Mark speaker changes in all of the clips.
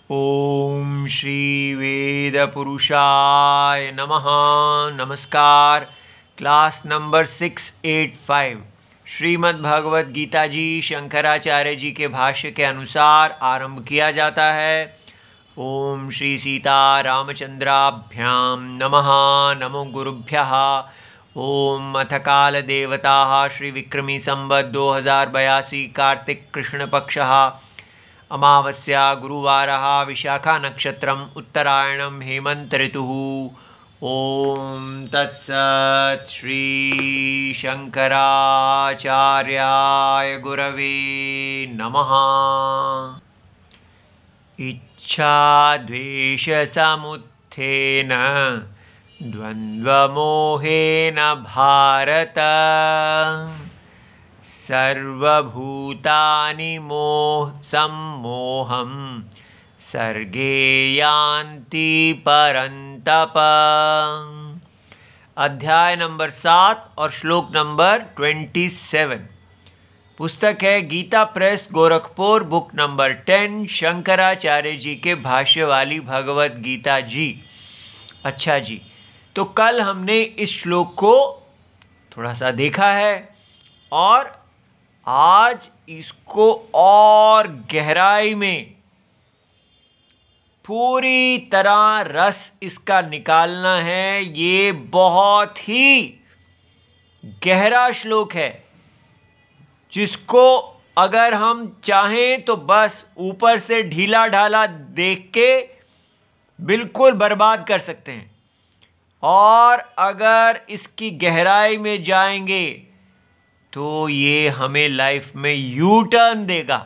Speaker 1: ओम श्री वेद पुरुषाय नमः। नमस्कार। क्लास नंबर 685 श्रीमद् भगवत गीता जी शंकराचार्य जी के भाष्य के अनुसार आरंभ किया जाता है। ओम श्री सीता रामचंद्राभ्याम नमः। नमो गुरुभ्यः। ओम अथ काल देवता श्री विक्रमी संवत् 2082 कार्तिक कृष्ण पक्षः अमावस्या गुरुवारः विशाखा नक्षत्रम उत्तरायणम हेमंत ऋतुः। ओम तत्सत्। श्री शंकराचार्याय गुरवे नमः। इच्छा द्वेष समुत्थेन द्वन्द्वमोहेन भारत सर्वभूतानि सम्मोहं सर्गे यान्ति परन्तप। अध्याय नंबर 7 और श्लोक नंबर 27। पुस्तक है Gita press Gorakhpur, book number 10, Shankaracharya ji के भाष्य वाली भगवत गीता जी। अच्छा जी, तो कल हमने इस श्लोक को थोड़ा सा देखा है और आज इसको और गहराई में पूरी तरह रस इसका निकालना है। ये बहुत ही गहरा श्लोक है जिसको अगर हम चाहें तो बस ऊपर से ढीला ढाला देख के बिल्कुल बर्बाद कर सकते हैं, और अगर इसकी गहराई में जाएंगे तो ये हमें लाइफ में यू टर्न देगा।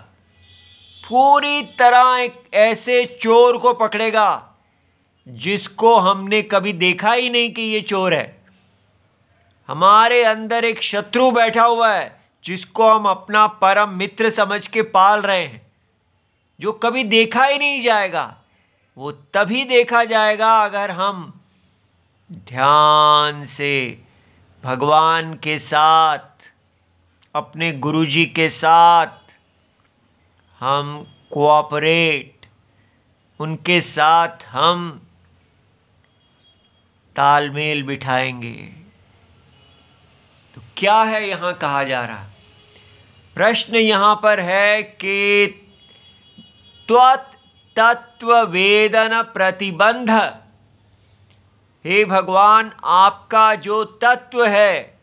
Speaker 1: पूरी तरह एक ऐसे चोर को पकड़ेगा जिसको हमने कभी देखा ही नहीं कि ये चोर है। हमारे अंदर एक शत्रु बैठा हुआ है जिसको हम अपना परम मित्र समझ के पाल रहे हैं, जो कभी देखा ही नहीं जाएगा। वो तभी देखा जाएगा अगर हम ध्यान से भगवान के साथ, अपने गुरुजी के साथ हम कोऑपरेट, उनके साथ हम तालमेल बिठाएंगे। तो क्या है यहाँ कहा जा रहा? प्रश्न यहाँ पर है कि त्वत् तत्व वेदन प्रतिबंध। हे भगवान, आपका जो तत्व है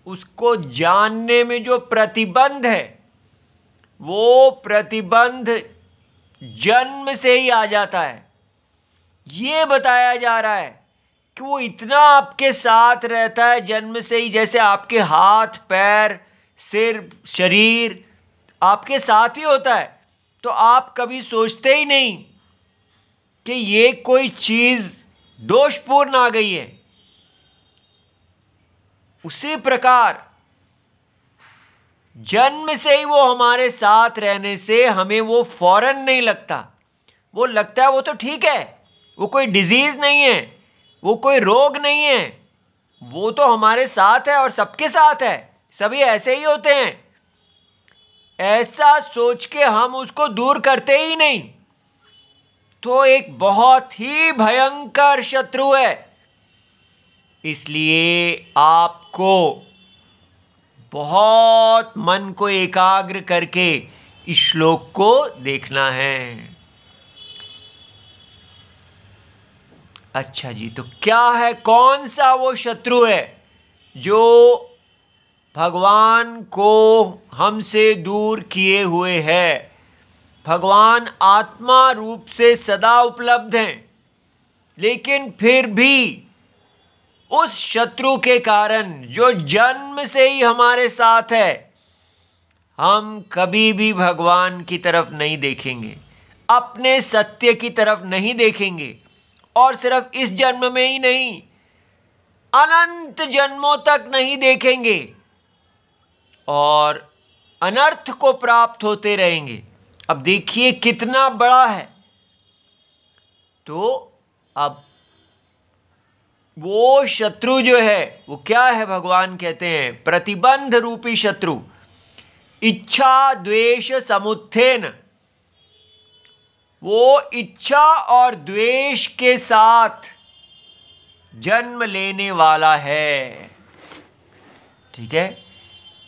Speaker 1: उसको जानने में जो प्रतिबंध है, वो प्रतिबंध जन्म से ही आ जाता है। ये बताया जा रहा है कि वो इतना आपके साथ रहता है जन्म से ही, जैसे आपके हाथ पैर सिर शरीर आपके साथ ही होता है। तो आप कभी सोचते ही नहीं कि ये कोई चीज़ दोषपूर्ण आ गई है। उसी प्रकार जन्म से ही वो हमारे साथ रहने से हमें वो फौरन नहीं लगता। वो लगता है वो तो ठीक है, वो कोई डिजीज नहीं है, वो कोई रोग नहीं है, वो तो हमारे साथ है और सबके साथ है, सभी ऐसे ही होते हैं। ऐसा सोच के हम उसको दूर करते ही नहीं। तो एक बहुत ही भयंकर शत्रु है। इसलिए आपको बहुत मन को एकाग्र करके इस श्लोक को देखना है। अच्छा जी, तो क्या है, कौन सा वो शत्रु है जो भगवान को हमसे दूर किए हुए है? भगवान आत्मा रूप से सदा उपलब्ध हैं, लेकिन फिर भी उस शत्रु के कारण जो जन्म से ही हमारे साथ है, हम कभी भी भगवान की तरफ नहीं देखेंगे, अपने सत्य की तरफ नहीं देखेंगे। और सिर्फ इस जन्म में ही नहीं, अनंत जन्मों तक नहीं देखेंगे और अनर्थ को प्राप्त होते रहेंगे। अब देखिए कितना बड़ा है। तो अब वो शत्रु जो है वो क्या है? भगवान कहते हैं प्रतिबंध रूपी शत्रु। इच्छा द्वेष समुत्थेन, वो इच्छा और द्वेष के साथ जन्म लेने वाला है। ठीक है,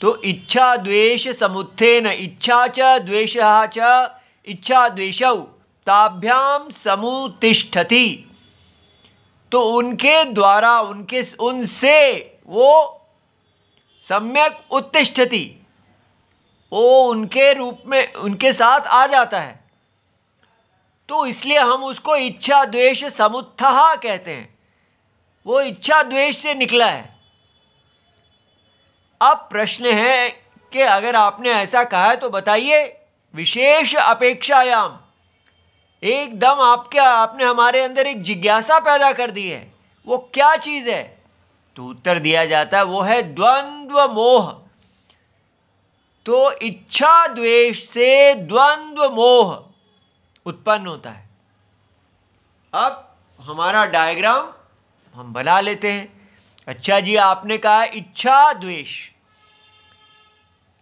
Speaker 1: तो इच्छा द्वेष समुत्थेन इच्छा च द्वेषः च इच्छा द्वेषौ ताभ्याम समुतिष्ठति। तो उनके द्वारा उनसे वो सम्यक उत्तिष्ठति, वो उनके रूप में उनके साथ आ जाता है। तो इसलिए हम उसको इच्छा द्वेष समुत्थः कहते हैं, वो इच्छा द्वेष से निकला है। अब प्रश्न है कि अगर आपने ऐसा कहा है तो बताइए, विशेष अपेक्षायाम, एकदम आपने हमारे अंदर एक जिज्ञासा पैदा कर दी है, वो क्या चीज़ है? तो उत्तर दिया जाता है वो है द्वंद्व मोह। तो इच्छा द्वेष से द्वंद्व मोह उत्पन्न होता है। अब हमारा डायग्राम हम बना लेते हैं। अच्छा जी, आपने कहा इच्छा द्वेष,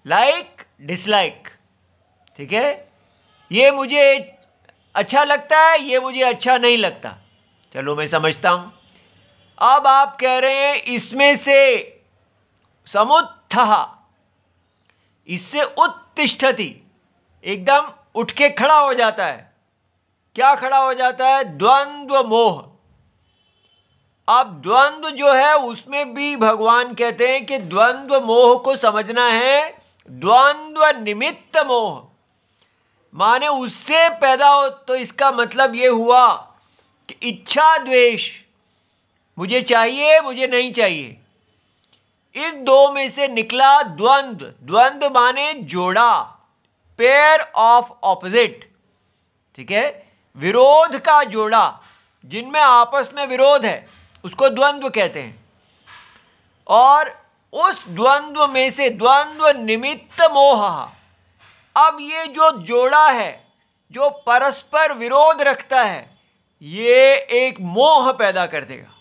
Speaker 1: लाइक डिसलाइक, ठीक है, ये मुझे अच्छा लगता है, ये मुझे अच्छा नहीं लगता। चलो मैं समझता हूं। अब आप कह रहे हैं इसमें से समुत्थः, इससे उत्तिष्ठति, एकदम उठ के खड़ा हो जाता है। क्या खड़ा हो जाता है? द्वंद्व मोह। अब द्वंद्व जो है उसमें भी भगवान कहते हैं कि द्वंद्व मोह को समझना है द्वंद्व निमित्त मोह, माने उससे पैदा हो। तो इसका मतलब ये हुआ कि इच्छा द्वेष, मुझे चाहिए मुझे नहीं चाहिए, इस दो में से निकला द्वंद्व। द्वंद्व माने जोड़ा, पेयर ऑफ ऑपोजिट, ठीक है, विरोध का जोड़ा, जिनमें आपस में विरोध है उसको द्वंद्व कहते हैं। और उस द्वंद्व में से द्वंद्व निमित्त मोह, अब ये जो जोड़ा है जो परस्पर विरोध रखता है, ये एक मोह पैदा कर देगा।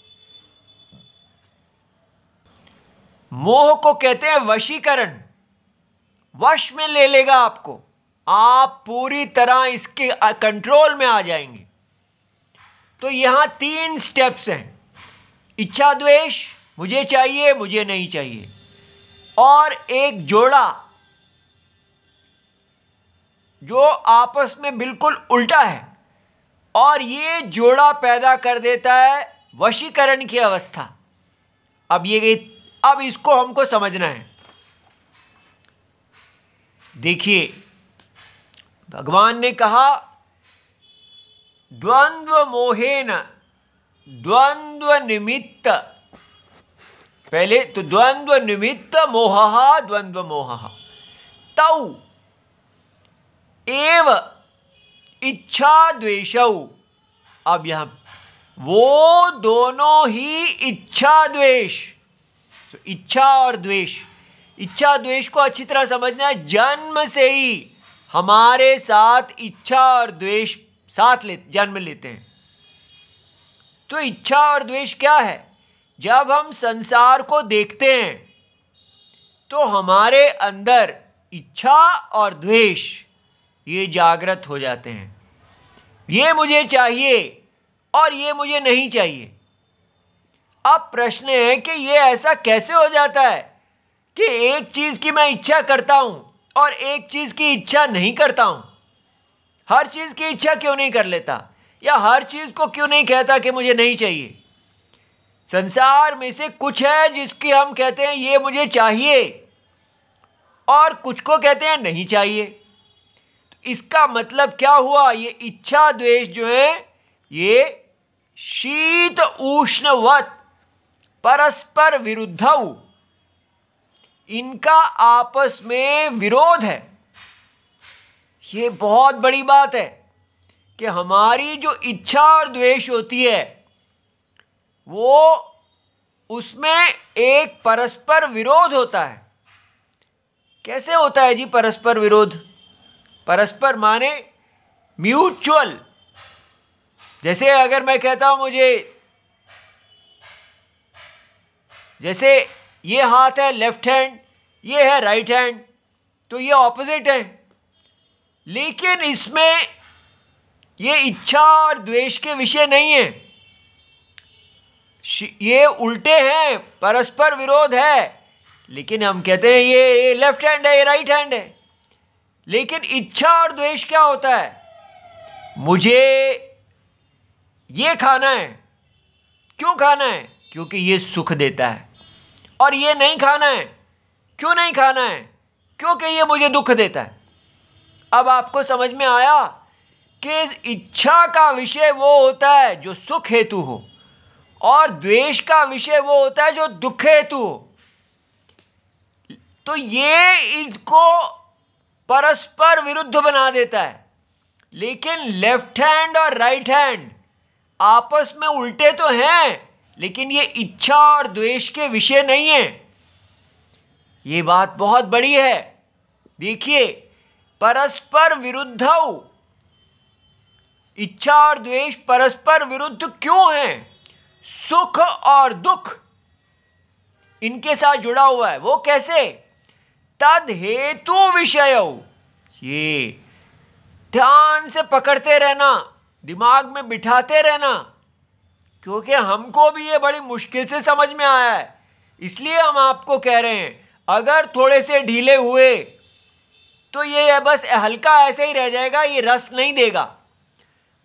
Speaker 1: मोह को कहते हैं वशीकरण, वश में ले लेगा आपको, आप पूरी तरह इसके कंट्रोल में आ जाएंगे। तो यहां 3 स्टेप्स हैं, इच्छा द्वेष, मुझे चाहिए मुझे नहीं चाहिए, और एक जोड़ा जो आपस में बिल्कुल उल्टा है, और ये जोड़ा पैदा कर देता है वशीकरण की अवस्था। अब इसको हमको समझना है। देखिए, भगवान ने कहा द्वंद्व मोहेन द्वंद्व निमित्त, पहले तो द्वंद्व निमित्त मोहः द्वंद्व मोहः तौ एव इच्छा द्वेषौ। अब यहां वो दोनों ही इच्छा द्वेष, तो इच्छा और द्वेष, इच्छा द्वेष को अच्छी तरह समझना है। जन्म से ही हमारे साथ इच्छा और द्वेष साथ जन्म लेते हैं। तो इच्छा और द्वेष क्या है? जब हम संसार को देखते हैं तो हमारे अंदर इच्छा और द्वेष ये जागृत हो जाते हैं। ये मुझे चाहिए और ये मुझे नहीं चाहिए। अब प्रश्न है कि ये ऐसा कैसे हो जाता है कि एक चीज़ की मैं इच्छा करता हूं और एक चीज़ की इच्छा नहीं करता हूं। हर चीज़ की इच्छा क्यों नहीं कर लेता, या हर चीज़ को क्यों नहीं कहता कि मुझे नहीं चाहिए? संसार में से कुछ है जिसकी हम कहते हैं ये मुझे चाहिए, और कुछ को कहते हैं नहीं चाहिए। तो इसका मतलब क्या हुआ? ये इच्छा द्वेष जो है ये शीत उष्णवत परस्पर विरुद्धौ, इनका आपस में विरोध है। ये बहुत बड़ी बात है कि हमारी जो इच्छा और द्वेष होती है वो उसमें एक परस्पर विरोध होता है। कैसे होता है जी परस्पर विरोध? परस्पर माने म्यूचुअल। जैसे अगर मैं कहता हूं मुझे, जैसे ये हाथ है लेफ्ट हैंड, ये है राइट हैंड, तो ये ऑपोजिट है, लेकिन इसमें ये इच्छा और द्वेष के विषय नहीं है, ये उल्टे हैं, परस्पर विरोध है। लेकिन हम कहते हैं ये लेफ्ट हैंड है, ये राइट हैंड है। लेकिन इच्छा और द्वेष क्या होता है? मुझे ये खाना है। क्यों खाना है? क्योंकि ये सुख देता है। और ये नहीं खाना है। क्यों नहीं खाना है? क्योंकि ये मुझे दुख देता है। अब आपको समझ में आया कि इच्छा का विषय वो होता है जो सुख हेतु हो, और द्वेष का विषय वो होता है जो दुख हेतु हो। तो ये इसको परस्पर विरुद्ध बना देता है। लेकिन लेफ्ट हैंड और राइट हैंड आपस में उल्टे तो हैं, लेकिन ये इच्छा और द्वेष के विषय नहीं है। ये बात बहुत बड़ी है। देखिए, परस्पर विरुद्ध, इच्छा और द्वेष परस्पर विरुद्ध क्यों हैं? सुख और दुख इनके साथ जुड़ा हुआ है। वो कैसे? तद हेतु विषय। ये ध्यान से पकड़ते रहना, दिमाग में बिठाते रहना, क्योंकि हमको भी ये बड़ी मुश्किल से समझ में आया है। इसलिए हम आपको कह रहे हैं, अगर थोड़े से ढीले हुए तो ये बस हल्का ऐसे ही रह जाएगा, ये रस नहीं देगा।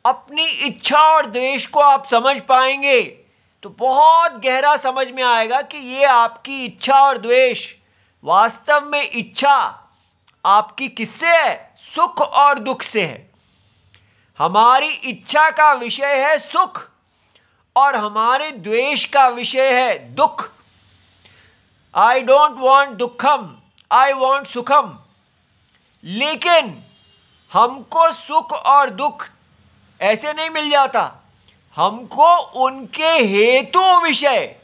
Speaker 1: अपनी इच्छा और द्वेष को आप समझ पाएंगे तो बहुत गहरा समझ में आएगा कि ये आपकी इच्छा और द्वेष, वास्तव में इच्छा आपकी किससे है? सुख और दुख से है। हमारी इच्छा का विषय है सुख, और हमारे द्वेष का विषय है दुख। आई डोंट वॉन्ट दुखम, आई वॉन्ट सुखम। लेकिन हमको सुख और दुख ऐसे नहीं मिल जाता, हमको उनके हेतु विषय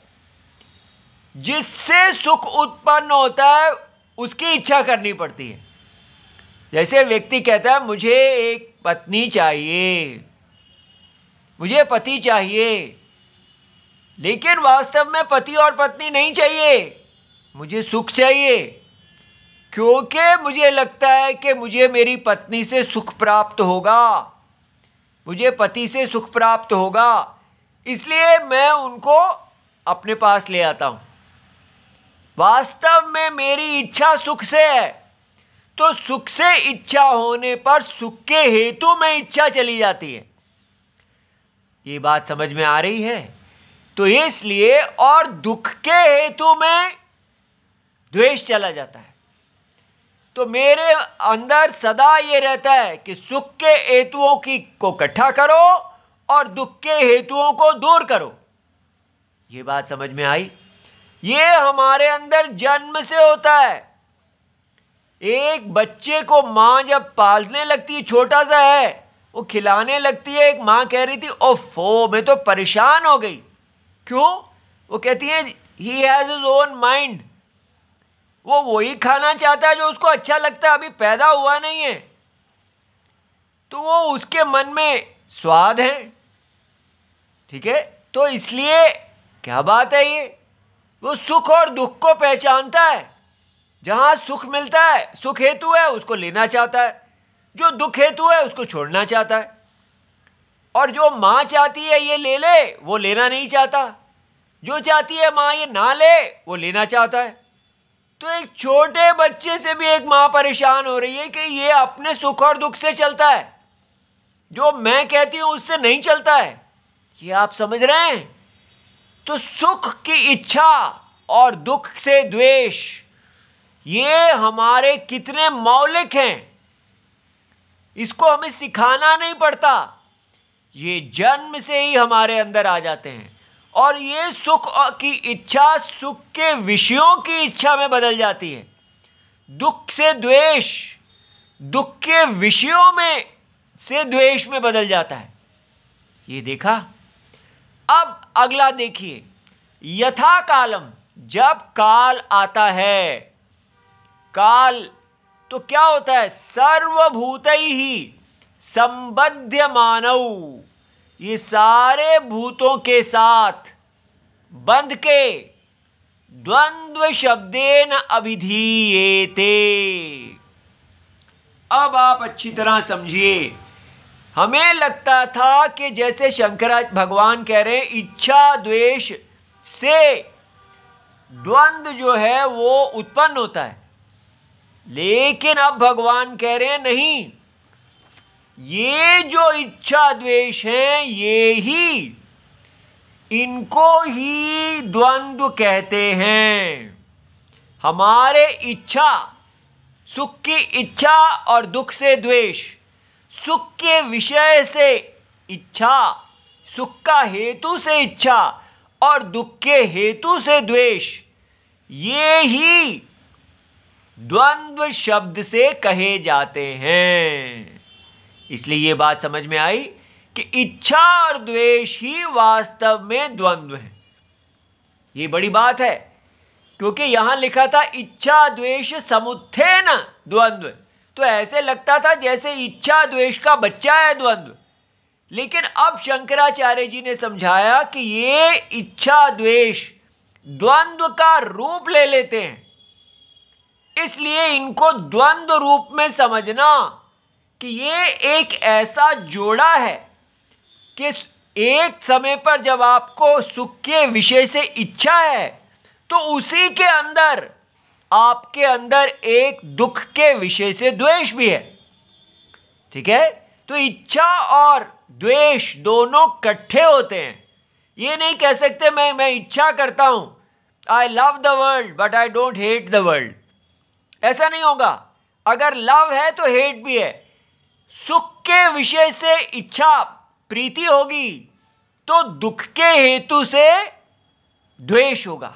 Speaker 1: जिससे सुख उत्पन्न होता है उसकी इच्छा करनी पड़ती है। जैसे व्यक्ति कहता है मुझे एक पत्नी चाहिए, मुझे पति चाहिए, लेकिन वास्तव में पति और पत्नी नहीं चाहिए, मुझे सुख चाहिए, क्योंकि मुझे लगता है कि मुझे मेरी पत्नी से सुख प्राप्त होगा, मुझे पति से सुख प्राप्त होगा, इसलिए मैं उनको अपने पास ले आता हूँ। वास्तव में मेरी इच्छा सुख से है, तो सुख से इच्छा होने पर सुख के हेतु में इच्छा चली जाती है। ये बात समझ में आ रही है? तो इसलिए, और दुख के हेतु में द्वेष चला जाता है। तो मेरे अंदर सदा ये रहता है कि सुख के हेतुओं को इकट्ठा करो और दुख के हेतुओं को दूर करो। ये बात समझ में आई? ये हमारे अंदर जन्म से होता है। एक बच्चे को माँ जब पालने लगती है, छोटा सा है, वो खिलाने लगती है, एक माँ कह रही थी ओफो मैं तो परेशान हो गई। क्यों? वो कहती है he has his own mind. वो वही खाना चाहता है जो उसको अच्छा लगता है, अभी पैदा हुआ नहीं है, तो वो उसके मन में स्वाद है। ठीक है, तो इसलिए क्या बात है ये, वो सुख और दुख को पहचानता है। जहाँ सुख मिलता है, सुख हेतु है, उसको लेना चाहता है, जो दुख हेतु है उसको छोड़ना चाहता है। और जो माँ चाहती है ये ले ले, वो लेना नहीं चाहता। जो चाहती है माँ ये ना ले, वो लेना चाहता है। तो एक छोटे बच्चे से भी एक माँ परेशान हो रही है कि ये अपने सुख और दुख से चलता है, जो मैं कहती हूँ उससे नहीं चलता है। ये आप समझ रहे हैं? तो सुख की इच्छा और दुख से द्वेष, ये हमारे कितने मौलिक हैं, इसको हमें सिखाना नहीं पड़ता, ये जन्म से ही हमारे अंदर आ जाते हैं। और ये सुख की इच्छा सुख के विषयों की इच्छा में बदल जाती है, दुख से द्वेष दुख के विषयों में से द्वेष में बदल जाता है। ये देखा? अब अगला देखिए, यथा कालम, जब काल आता है, काल तो क्या होता है? सर्वभूतैहि संबध्यमानौ, ये सारे भूतों के साथ बंध के द्वंद्व शब्देन अभिधीयेते। अब आप अच्छी तरह समझिए, हमें लगता था कि जैसे शंकराचार्य भगवान कह रहे हैं इच्छा द्वेष से द्वंद्व जो है वो उत्पन्न होता है, लेकिन अब भगवान कह रहे हैं नहीं, ये जो इच्छा द्वेष हैं ये ही, इनको ही द्वंद्व कहते हैं। हमारे इच्छा, सुख की इच्छा और दुख से द्वेष, सुख के विषय से इच्छा, सुख का हेतु से इच्छा और दुख के हेतु से द्वेष, ये ही द्वंद्व शब्द से कहे जाते हैं। इसलिए ये बात समझ में आई कि इच्छा और द्वेष ही वास्तव में द्वंद्व है। ये बड़ी बात है, क्योंकि यहां लिखा था इच्छा द्वेष समुत्थेन द्वंद्व, तो ऐसे लगता था जैसे इच्छा द्वेष का बच्चा है द्वंद्व। लेकिन अब शंकराचार्य जी ने समझाया कि ये इच्छा द्वेष द्वंद्व का रूप ले लेते हैं, इसलिए इनको द्वंद्व रूप में समझना कि ये एक ऐसा जोड़ा है कि एक समय पर जब आपको सुख के विषय से इच्छा है तो उसी के अंदर आपके अंदर एक दुख के विषय से द्वेष भी है। ठीक है, तो इच्छा और द्वेष दोनों इकट्ठे होते हैं। ये नहीं कह सकते मैं इच्छा करता हूं, I love the world but I don't hate the world, ऐसा नहीं होगा। अगर लव है तो हेट भी है। सुख के विषय से इच्छा प्रीति होगी तो दुख के हेतु से द्वेष होगा।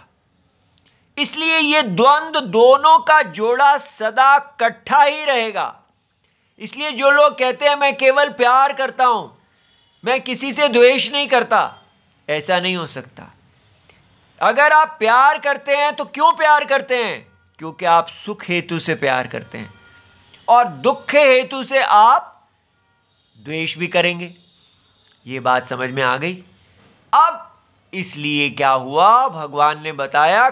Speaker 1: इसलिए ये द्वंद्व दोनों का जोड़ा सदा इकट्ठा ही रहेगा। इसलिए जो लोग कहते हैं मैं केवल प्यार करता हूं, मैं किसी से द्वेष नहीं करता, ऐसा नहीं हो सकता। अगर आप प्यार करते हैं तो क्यों प्यार करते हैं? क्योंकि आप सुख हेतु से प्यार करते हैं और दुख हेतु से आप द्वेष भी करेंगे। ये बात समझ में आ गई। अब इसलिए क्या हुआ, भगवान ने बताया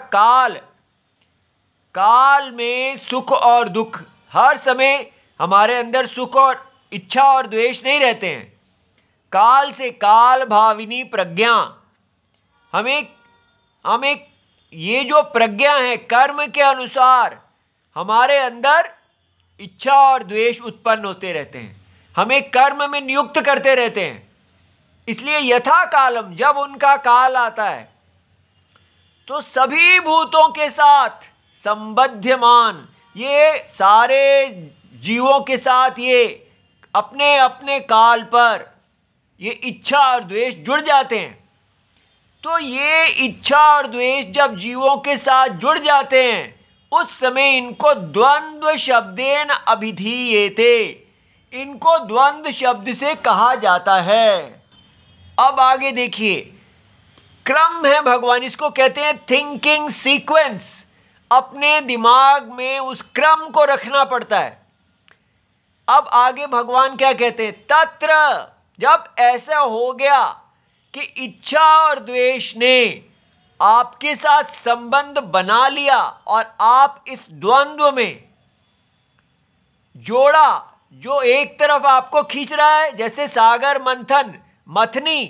Speaker 1: काल में सुख और दुख, हर समय हमारे अंदर सुख और इच्छा और द्वेष नहीं रहते हैं। काल से काल भाविनी प्रज्ञा, हमें ये जो प्रज्ञा है कर्म के अनुसार हमारे अंदर इच्छा और द्वेष उत्पन्न होते रहते हैं, हमें कर्म में नियुक्त करते रहते हैं। इसलिए यथा कालम, जब उनका काल आता है तो सभी भूतों के साथ संबध्यमान, ये सारे जीवों के साथ ये अपने अपने काल पर ये इच्छा और द्वेष जुड़ जाते हैं। तो ये इच्छा और द्वेष जब जीवों के साथ जुड़ जाते हैं उस समय इनको द्वंद्व शब्देन अभिधीयेते, इनको द्वंद्व शब्द से कहा जाता है। अब आगे देखिए, क्रम है भगवान, इसको कहते हैं थिंकिंग सीक्वेंस। अपने दिमाग में उस क्रम को रखना पड़ता है। अब आगे भगवान क्या कहते हैं, तत्र, जब ऐसा हो गया कि इच्छा और द्वेष ने आपके साथ संबंध बना लिया और आप इस द्वंद्व में जोड़ा, जो एक तरफ आपको खींच रहा है, जैसे सागर मंथन मथनी,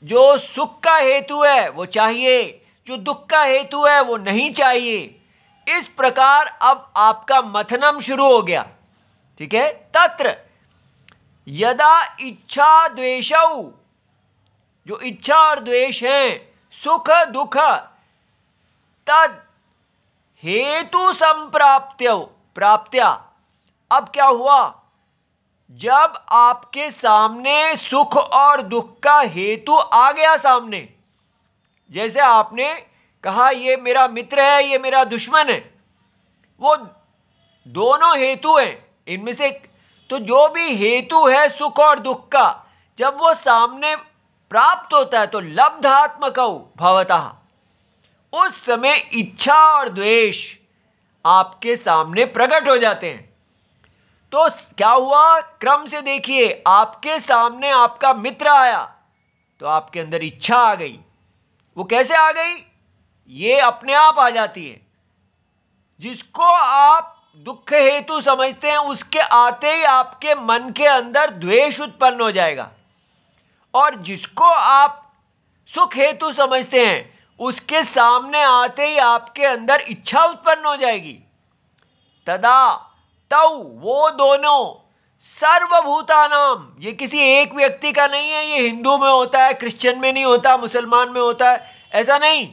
Speaker 1: जो सुख का हेतु है वो चाहिए, जो दुख का हेतु है वो नहीं चाहिए। इस प्रकार अब आपका मथनम शुरू हो गया। ठीक है, तत्र यदा इच्छा द्वेषौ, जो इच्छा और द्वेष हैं, सुख दुख, तद हेतु प्राप्त्या। अब क्या हुआ, जब आपके सामने सुख और दुख का हेतु आ गया सामने, जैसे आपने कहा ये मेरा मित्र है, ये मेरा दुश्मन है, वो दोनों हेतु हैं इनमें से, तो जो भी हेतु है सुख और दुख का, जब वो सामने प्राप्त होता है तो लब्धात्मकौ भवतः, उस समय इच्छा और द्वेष आपके सामने प्रकट हो जाते हैं। तो क्या हुआ, क्रम से देखिए, आपके सामने आपका मित्र आया तो आपके अंदर इच्छा आ गई। वो कैसे आ गई, ये अपने आप आ जाती है। जिसको आप दुख हेतु समझते हैं उसके आते ही आपके मन के अंदर द्वेष उत्पन्न हो जाएगा, और जिसको आप सुख हेतु समझते हैं उसके सामने आते ही आपके अंदर इच्छा उत्पन्न हो जाएगी। तदा तौ, वो दोनों, सर्वभूतानाम, ये किसी एक व्यक्ति का नहीं है, ये हिंदू में होता है, क्रिश्चियन में नहीं होता, मुसलमान में होता है, ऐसा नहीं,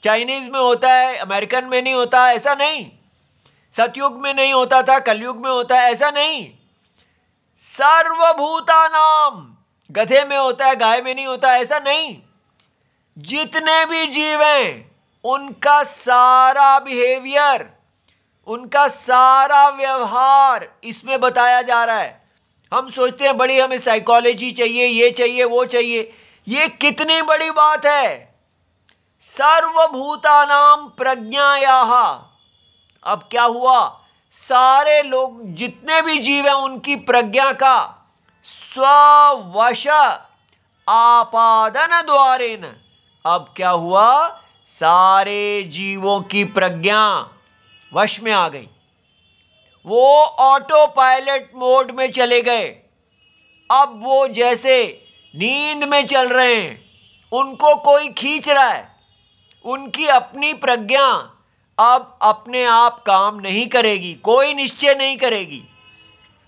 Speaker 1: चाइनीज में होता है, अमेरिकन में नहीं होता, ऐसा नहीं, सतयुग में नहीं होता था, कलयुग में होता है, ऐसा नहीं, सर्वभूतानाम, गधे में होता है, गाय में नहीं होता, ऐसा नहीं, जितने भी जीव हैं उनका सारा बिहेवियर, उनका सारा व्यवहार इसमें बताया जा रहा है। हम सोचते हैं बड़ी हमें साइकोलॉजी चाहिए, ये चाहिए, वो चाहिए, ये कितनी बड़ी बात है। सर्वभूतानाम प्रज्ञायाः, अब क्या हुआ, सारे लोग जितने भी जीव हैं उनकी प्रज्ञा का स्ववश आपादन द्वारेन, अब क्या हुआ, सारे जीवों की प्रज्ञा वश में आ गई, वो ऑटो पायलट मोड में चले गए। अब वो जैसे नींद में चल रहे हैं, उनको कोई खींच रहा है, उनकी अपनी प्रज्ञा अब अपने आप काम नहीं करेगी, कोई निश्चय नहीं करेगी,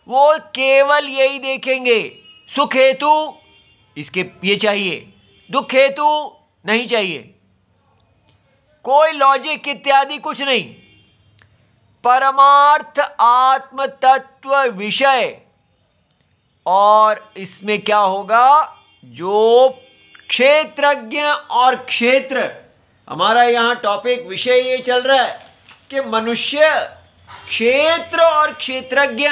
Speaker 1: वो केवल यही देखेंगे, सुख हेतु इसके ये चाहिए, दुख हेतु नहीं चाहिए, कोई लॉजिक इत्यादि कुछ नहीं, परमार्थ आत्म तत्व विषय। और इसमें क्या होगा, जो क्षेत्रज्ञ और क्षेत्र, हमारा यहाँ टॉपिक विषय ये चल रहा है कि मनुष्य क्षेत्र और क्षेत्रज्ञ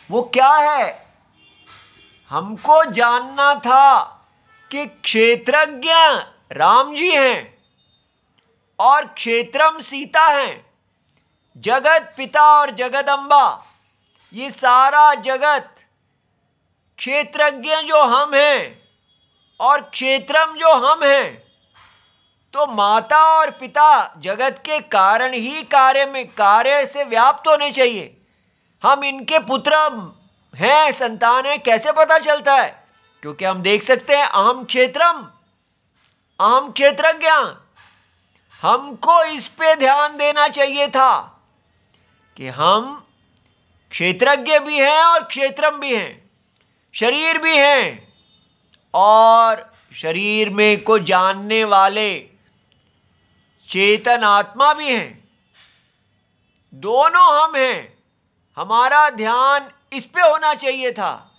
Speaker 1: वो क्या है, हमको जानना था कि क्षेत्रज्ञ राम जी हैं और क्षेत्रम सीता हैं, जगत पिता और जगदम्बा, ये सारा जगत, क्षेत्रज्ञ जो हम हैं और क्षेत्रम जो हम हैं, तो माता और पिता जगत के कारण ही कार्य से व्याप्त होने चाहिए। हम इनके पुत्र हैं, संतान हैं, कैसे पता चलता है, क्योंकि हम देख सकते हैं अहम क्षेत्रम अहम क्षेत्रज्ञ। हमको इस पे ध्यान देना चाहिए था कि हम क्षेत्रज्ञ भी हैं और क्षेत्रम भी हैं, शरीर भी हैं और शरीर में को जानने वाले चेतन आत्मा भी हैं, दोनों हम हैं। हमारा ध्यान इस पे होना चाहिए था,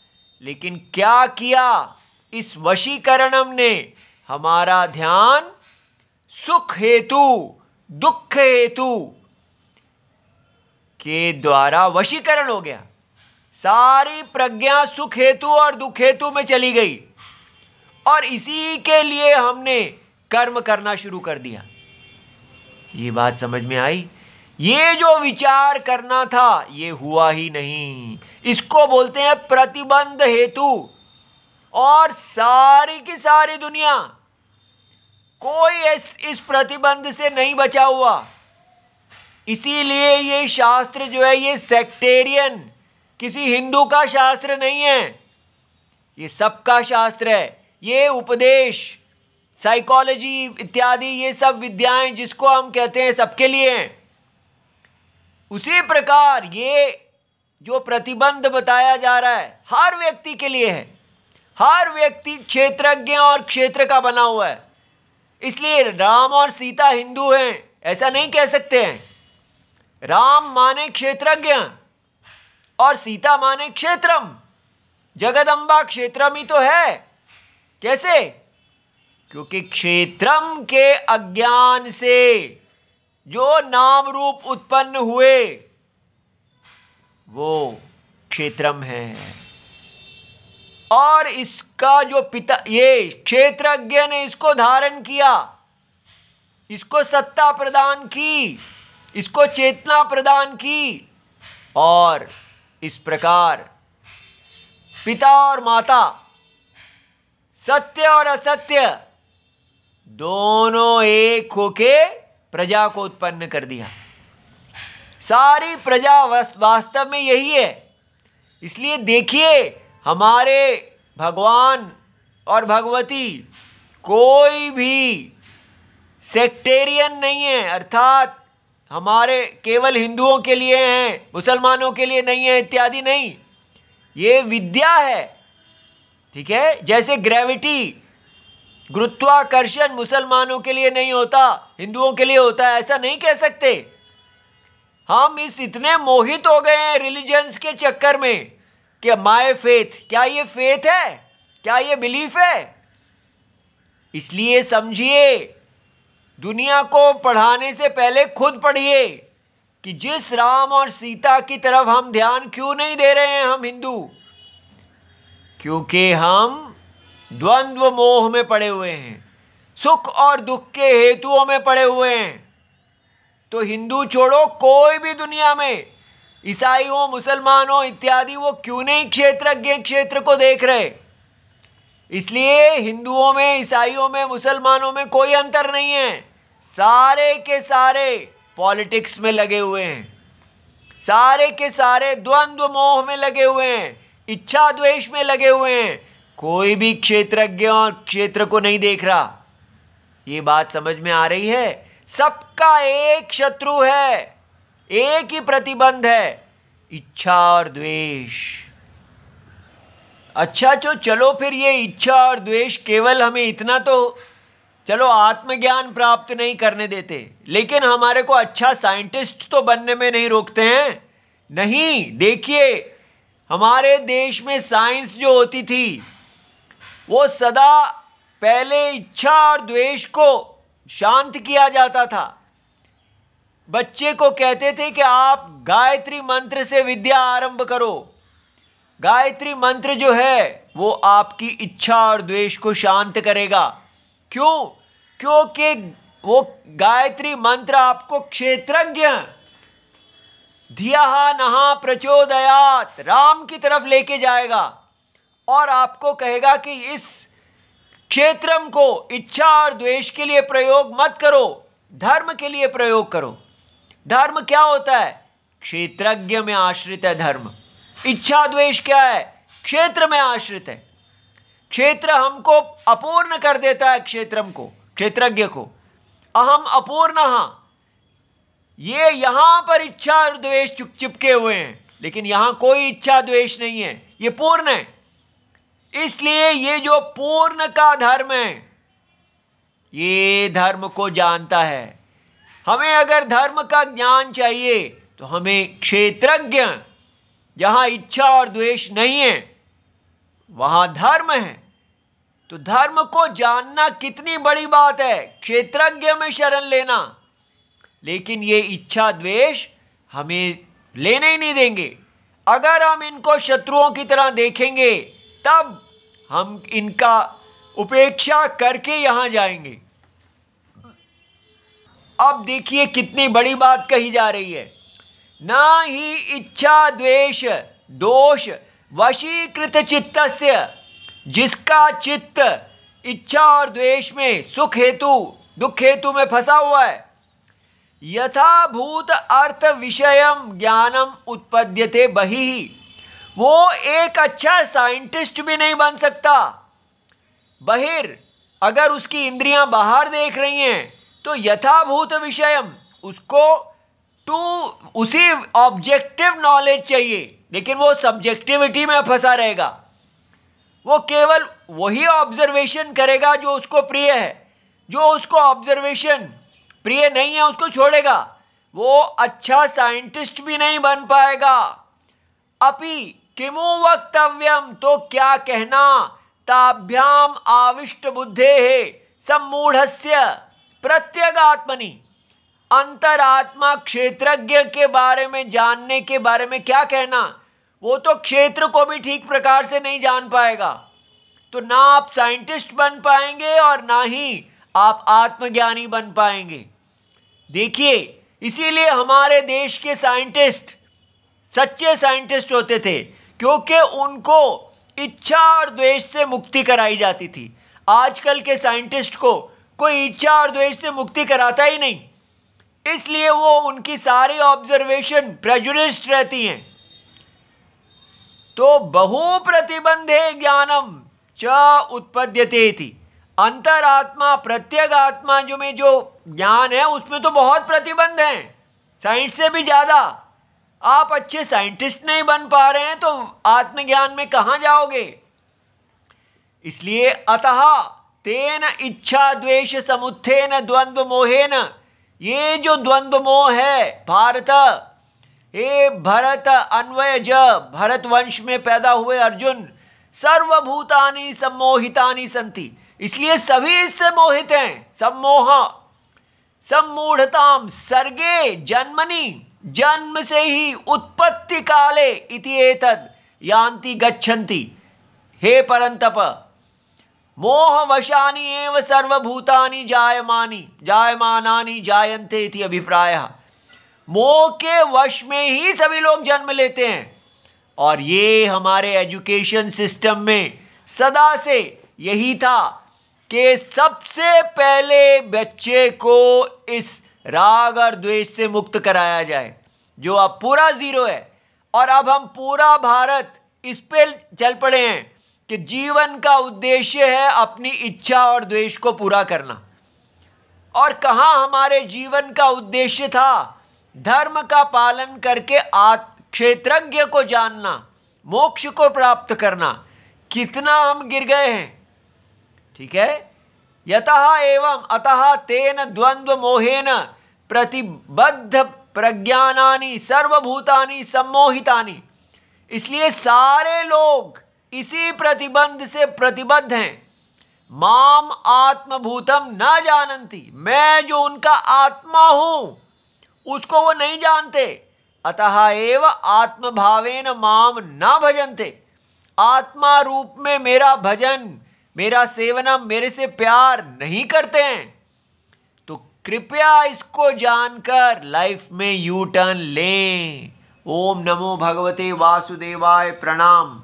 Speaker 1: लेकिन क्या किया इस वशीकरणम ने, हमारा ध्यान सुख हेतु दुख हेतु के द्वारा वशीकरण हो गया, सारी प्रज्ञा सुख हेतु और दुख हेतु में चली गई, और इसी के लिए हमने कर्म करना शुरू कर दिया। ये बात समझ में आई, ये जो विचार करना था ये हुआ ही नहीं, इसको बोलते हैं प्रतिबंध हेतु। और सारी की सारी दुनिया, कोई इस प्रतिबंध से नहीं बचा हुआ। इसीलिए ये शास्त्र जो है ये सेक्टेरियन, किसी हिंदू का शास्त्र नहीं है, ये सबका शास्त्र है। ये उपदेश, साइकोलॉजी इत्यादि ये सब विद्याएं जिसको हम कहते हैं सबके लिए हैं। उसी प्रकार ये जो प्रतिबंध बताया जा रहा है हर व्यक्ति के लिए है, हर व्यक्ति क्षेत्रज्ञ और क्षेत्र का बना हुआ है। इसलिए राम और सीता हिंदू हैं ऐसा नहीं कह सकते हैं। राम माने क्षेत्रज्ञ और सीता माने क्षेत्रम, जगदम्बा क्षेत्रम ही तो है। कैसे? क्योंकि क्षेत्रम के अज्ञान से जो नाम रूप उत्पन्न हुए वो क्षेत्रम है, और इसका जो पिता ये क्षेत्रज्ञ ने इसको धारण किया, इसको सत्ता प्रदान की, इसको चेतना प्रदान की, और इस प्रकार पिता और माता, सत्य और असत्य दोनों एक होके प्रजा को उत्पन्न कर दिया। सारी प्रजा वास्तव में यही है। इसलिए देखिए, हमारे भगवान और भगवती कोई भी सेक्टेरियन नहीं है, अर्थात हमारे केवल हिंदुओं के लिए हैं, मुसलमानों के लिए नहीं है इत्यादि नहीं। ये विद्या है, ठीक है। जैसे ग्रेविटी, गुरुत्वाकर्षण मुसलमानों के लिए नहीं होता, हिंदुओं के लिए होता है, ऐसा नहीं कह सकते। हम इतने मोहित हो गए हैं रिलीजन्स के चक्कर में कि माय फेथ, क्या ये फेथ है, क्या ये बिलीफ है? इसलिए समझिए, दुनिया को पढ़ाने से पहले खुद पढ़िए कि जिस राम और सीता की तरफ हम ध्यान क्यों नहीं दे रहे हैं हम हिंदू, क्योंकि हम द्वंद्व मोह में पड़े हुए हैं, सुख और दुख के हेतुओं में पड़े हुए हैं। तो हिंदू छोड़ो, कोई भी दुनिया में ईसाई हो, मुसलमान हो इत्यादि, वो क्यों नहीं क्षेत्रज्ञ क्षेत्र को देख रहे? इसलिए हिंदुओं में, ईसाइयों में, मुसलमानों में कोई अंतर नहीं है। सारे के सारे पॉलिटिक्स में लगे हुए हैं, सारे के सारे द्वंद्व मोह में लगे हुए हैं, इच्छा द्वेष में लगे हुए हैं। कोई भी क्षेत्रज्ञ और क्षेत्र को नहीं देख रहा। ये बात समझ में आ रही है? सबका एक शत्रु है, एक ही प्रतिबंध है, इच्छा और द्वेष। अच्छा, तो चलो फिर ये इच्छा और द्वेष केवल हमें इतना तो चलो आत्मज्ञान प्राप्त नहीं करने देते, लेकिन हमारे को अच्छा साइंटिस्ट तो बनने में नहीं रोकते हैं। नहीं, देखिए, हमारे देश में साइंस जो होती थी वो सदा पहले इच्छा और द्वेष को शांत किया जाता था। बच्चे को कहते थे कि आप गायत्री मंत्र से विद्या आरंभ करो। गायत्री मंत्र जो है वो आपकी इच्छा और द्वेष को शांत करेगा। क्यों? क्योंकि वो गायत्री मंत्र आपको क्षेत्रज्ञ, धिया नहा प्रचोदयात, राम की तरफ लेके जाएगा और आपको कहेगा कि इस क्षेत्रम को इच्छा और द्वेष के लिए प्रयोग मत करो, धर्म के लिए प्रयोग करो। धर्म क्या होता है? क्षेत्रज्ञ में आश्रित है धर्म। इच्छा द्वेष क्या है? क्षेत्र में आश्रित है। क्षेत्र हमको अपूर्ण कर देता है, क्षेत्रम को, क्षेत्रज्ञ को। अहम अपूर्णः, ये यहां पर इच्छा और द्वेष चिपके हुए हैं, लेकिन यहां कोई इच्छा द्वेष नहीं है, ये पूर्ण है। इसलिए ये जो पूर्ण का धर्म है, ये धर्म को जानता है। हमें अगर धर्म का ज्ञान चाहिए तो हमें क्षेत्रज्ञ, जहां इच्छा और द्वेष नहीं है वहां धर्म है। तो धर्म को जानना कितनी बड़ी बात है, क्षेत्रज्ञ में शरण लेना। लेकिन ये इच्छा द्वेष हमें लेने ही नहीं देंगे। अगर हम इनको शत्रुओं की तरह देखेंगे तब हम इनका उपेक्षा करके यहां जाएंगे। अब देखिए कितनी बड़ी बात कही जा रही है। न ही इच्छा द्वेष दोष वशीकृत चित्तस्य, जिसका चित्त इच्छा और द्वेष में, सुख हेतु दुख हेतु में फंसा हुआ है, यथाभूत अर्थ विषयम ज्ञानम उत्पद्यते बहिः, वो एक अच्छा साइंटिस्ट भी नहीं बन सकता। बहिर, अगर उसकी इंद्रियां बाहर देख रही हैं तो यथाभूत विषयम, उसको उसी ऑब्जेक्टिव नॉलेज चाहिए, लेकिन वो सब्जेक्टिविटी में फंसा रहेगा। वो केवल वही ऑब्जर्वेशन करेगा जो उसको प्रिय है, जो उसको ऑब्जर्वेशन प्रिय नहीं है उसको छोड़ेगा। वो अच्छा साइंटिस्ट भी नहीं बन पाएगा। अपि किमु वक्तव्यम, तो क्या कहना, ताभ्याम आविष्ट बुद्धेः सम्मूढ़स्य प्रत्यगात्मनि, अंतरात्मा क्षेत्रज्ञ के बारे में जानने के बारे में क्या कहना। वो तो क्षेत्र को भी ठीक प्रकार से नहीं जान पाएगा। तो ना आप साइंटिस्ट बन पाएंगे और ना ही आप आत्मज्ञानी बन पाएंगे। देखिए, इसीलिए हमारे देश के साइंटिस्ट सच्चे साइंटिस्ट होते थे, क्योंकि उनको इच्छा और द्वेष से मुक्ति कराई जाती थी। आजकल के साइंटिस्ट को कोई इच्छा और द्वेष से मुक्ति कराता ही नहीं। इसलिए वो उनकी सारी ऑब्जर्वेशन प्रेजुडिस्ड रहती हैं। तो बहु प्रतिबंधे ज्ञानम च उत्पद्यते थी। अंतरात्मा प्रत्येक आत्मा जो में जो ज्ञान है उसमें तो बहुत प्रतिबंध हैं, साइंस से भी ज़्यादा। आप अच्छे साइंटिस्ट नहीं बन पा रहे हैं तो आत्मज्ञान में कहाँ जाओगे। इसलिए अतः तेन इच्छा द्वेष समुत्थेन द्वंद्व मोहेन, ये जो द्वंद्व मोह है भारत, हे भरत अन्वयज, भरत वंश में पैदा हुए अर्जुन, सर्वभूतानि सम्मोहितानि संति, इसलिए सभी इससे मोहित हैं। सम्मोह सम्मूढ़ताम सर्गे जन्मनि, जन्म से ही उत्पत्ति काले इति एतद यान्ति गच्छन्ति। हे परंतप मोहवशानि एव सर्वभूतानि जायमानानि जायन्ते इति अभिप्रायः। मोह के वश में ही सभी लोग जन्म लेते हैं। और ये हमारे एजुकेशन सिस्टम में सदा से यही था कि सबसे पहले बच्चे को इस राग और द्वेष से मुक्त कराया जाए, जो अब पूरा जीरो है। और अब हम पूरा भारत इस पे चल पड़े हैं कि जीवन का उद्देश्य है अपनी इच्छा और द्वेष को पूरा करना। और कहाँ हमारे जीवन का उद्देश्य था धर्म का पालन करके क्षेत्रज्ञ को जानना, मोक्ष को प्राप्त करना। कितना हम गिर गए हैं। ठीक है। यतः एवं अतः तेन द्वंद्व मोहेन प्रतिबद्ध प्रज्ञानानि सर्वभूतानि सम्मोहितानि, इसलिए सारे लोग इसी प्रतिबंध से प्रतिबद्ध हैं। माम आत्मभूतम न जानन्ति, मैं जो उनका आत्मा हूं उसको वो नहीं जानते। अतः एव आत्मभावेन माम न भजन्ते, आत्मा रूप में मेरा भजन मेरा सेवनम मेरे से प्यार नहीं करते हैं। तो कृपया इसको जानकर लाइफ में यू टर्न लें। ओम नमो भगवते वासुदेवाय। प्रणाम।